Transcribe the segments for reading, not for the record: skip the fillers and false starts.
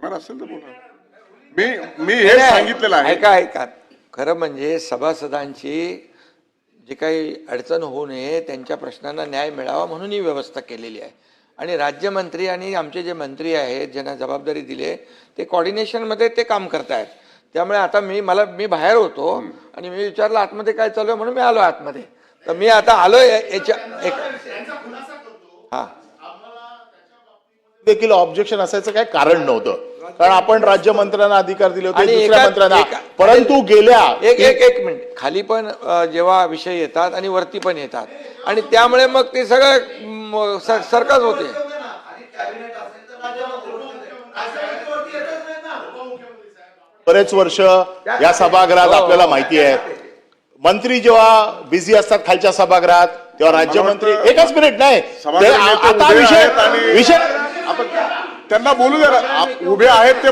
बोलणार असेल तर बोला. मी हे सांगितलेलं आहे. ऐका खरं म्हणजे सभासदांची जी काही अडचण होऊ नये, त्यांच्या प्रश्नांना न्याय मिळावा म्हणून ही व्यवस्था केलेली आहे. आणि राज्यमंत्री आणि आमचे जे मंत्री आहेत ज्यांना जबाबदारी दिली ते कॉर्डिनेशनमध्ये ते काम करतायत. त्यामुळे आता मी बाहेर होतो आणि मी विचारलं आतमध्ये काय चालू आहे म्हणून मी आलो आतमध्ये. तर मी आता आलोय याच्या हा देखील ऑब्जेक्शन असायचं काय कारण नव्हतं, कारण आपण राज्यमंत्र्यांना अधिकार दिले होते दुसऱ्या मंत्र्यांना. परंतु गेल्या एक मिनिट खाली पण जेव्हा विषय येतात आणि वरती पण येतात आणि त्यामुळे मग ते सगळं सरकच होते. बरेच वर्ष या सभागृहात आपल्याला माहिती आहे, मंत्री जेव्हा बिझी असतात खालच्या सभागृहात तेव्हा राज्यमंत्री एकच मिनिट नाही आता विषय त्यांना बोलू द्या. उभे आहेत ते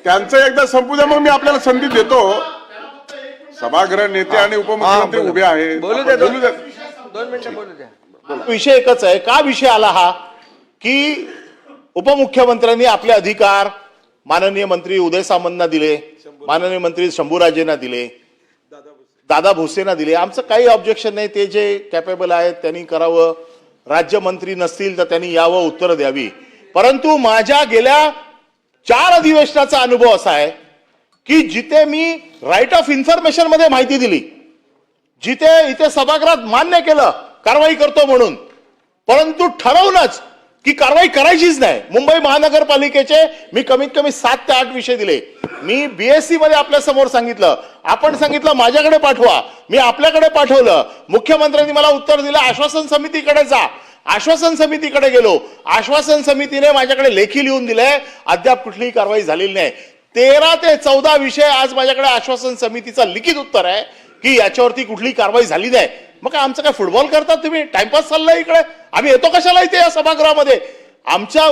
त्यांचं एकदा संपू द्या, मग मी आपल्याला संधी देतो. सभागृह नेते आणि उपमुख्यमंत्री उभे आहेत, बोलू द्या 2 मिनिटं बोलू द्या. विषय एकच आहे. का विषय आला हा की उपमुख्यमंत्र्यांनी आपले अधिकार माननीय मंत्री उदय सामंतना दिले, माननीय मंत्री शंभूराजेंना दिले, दादा भुसेंना दिले. आमचं काही ऑब्जेक्शन नाही, ते जे कॅपेबल आहेत त्यांनी करावं. राज्यमंत्री नसतील तर त्यांनी यावं, उत्तर द्यावी. परंतु माझ्या गेल्या 4 अधिवेशनाचा अनुभव असा आहे की जिथे मी राईट ऑफ इन्फॉर्मेशन मध्ये माहिती दिली, जिथे इथे सभागृहात मान्य केलं कारवाई करतो म्हणून, परंतु ठरवूनच की कारवाई करायचीच नाही. मुंबई महानगरपालिकेचे मी कमीत कमी 7 ते 8 विषय दिले. मी बीएससी मध्ये आपल्या समोर सांगितलं, आपण सांगितलं माझ्याकडे पाठवा, मी आपल्याकडे पाठवलं. मुख्यमंत्र्यांनी मला उत्तर दिलं आश्वासन समितीकडे जा. आश्वासन समितीकडे गेलो, आश्वासन समितीने माझ्याकडे लेखी लिहून दिलंय, अद्याप कुठलीही कारवाई झालेली नाही. 13 ते 14 विषय आज माझ्याकडे आश्वासन समितीचं लिखित उत्तर आहे की याच्यावरती कुठलीही कारवाई झाली नाही. मग काय आमचं काय फुटबॉल करतात तुम्ही, टाइमपास चाललाय इकडे? आम्ही येतो कशाला इथे या सभागृहामध्ये? आमच्या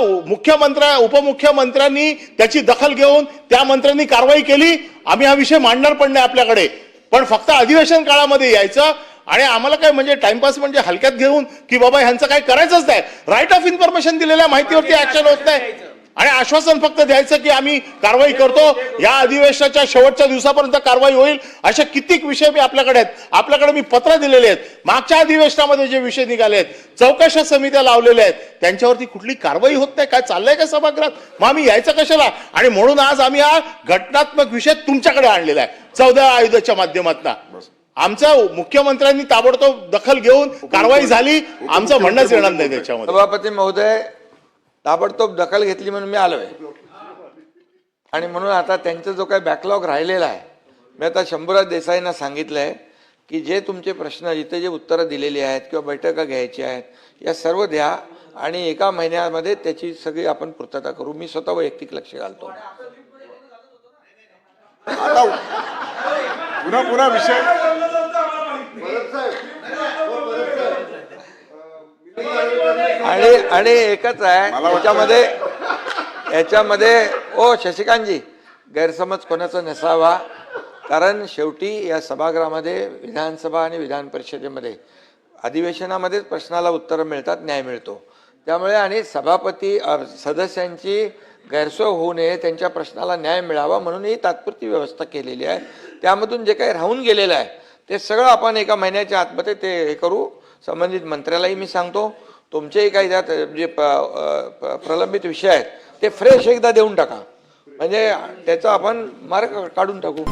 उपमुख्यमंत्र्यांनी त्याची दखल घेऊन त्या मंत्र्यांनी कारवाई केली. आम्ही हा विषय मांडणार पण नाही आपल्याकडे, पण फक्त अधिवेशन काळामध्ये यायचं आणि आम्हाला काय म्हणजे टाइमपास म्हणजे हलक्यात घेऊन की बाबा ह्यांचं काय करायचंच नाही. राईट ऑफ इन्फॉर्मेशन दिलेल्या माहितीवरती ऍक्शन होत नाही आणि आश्वासन फक्त द्यायचं की आम्ही कारवाई करतो, या अधिवेशनाच्या शेवटच्या दिवसापर्यंत कारवाई होईल. अशा कित्येक विषय मी आपल्याकडे आहेत. आपल्याकडे मी पत्र दिलेले आहेत. मागच्या अधिवेशनामध्ये जे विषय निघाले आहेत, चौकशा समित्या लावलेल्या आहेत, त्यांच्यावरती कुठली कारवाई होत नाही. काय चाललंय का सभागृहात? मग आम्ही यायचं कशाला? आणि म्हणून आज आम्ही हा घटनात्मक विषय तुमच्याकडे आणलेला आहे 14 आयुधाच्या माध्यमातून. आमच्या मुख्यमंत्र्यांनी ताबडतोब दखल घेऊन कारवाई झाली, आमचं म्हणणंच येणार नाही त्याच्यामध्ये. सभापती महोदय, ताबडतोब दखल घेतली म्हणून मी आलोय आणि म्हणून आता त्यांचा जो काही बॅकलॉग राहिलेला आहे, मी आता शंभूराज देसाईंना सांगितलंय की जे तुमचे प्रश्न जिथे जे उत्तरं दिलेली आहेत किंवा बैठका घ्यायची आहेत या सर्व द्या आणि 1 महिन्यामध्ये त्याची सगळी आपण पूर्तता करू. मी स्वतः वैयक्तिक लक्ष घालतो. आता पुन्हा विषय आणि एकच आहे याच्यामध्ये शशिकांतजी, गैरसमज कोणाचा नसावा, कारण शेवटी या सभागृहामध्ये विधानसभा आणि विधान परिषदेमध्ये अधिवेशनामध्येच प्रश्नाला उत्तर मिळतात, न्याय मिळतो. त्यामुळे आणि सभापती सदस्यांची गैरसोय होऊ नये, त्यांच्या प्रश्नाला न्याय मिळावा म्हणून ही तात्पुरती व्यवस्था केलेली आहे. त्यामधून जे काही राहून गेलेलं आहे ते सगळं आपण 1 महिन्याच्या आतमध्ये ते हे करू. संबंधित मंत्र्यालाही मी सांगतो, तुमचेही काही त्यात जे प्रलंबित विषय आहेत ते फ्रेश एकदा देऊन टाका, म्हणजे त्याचा आपण मार्ग काढून टाकू.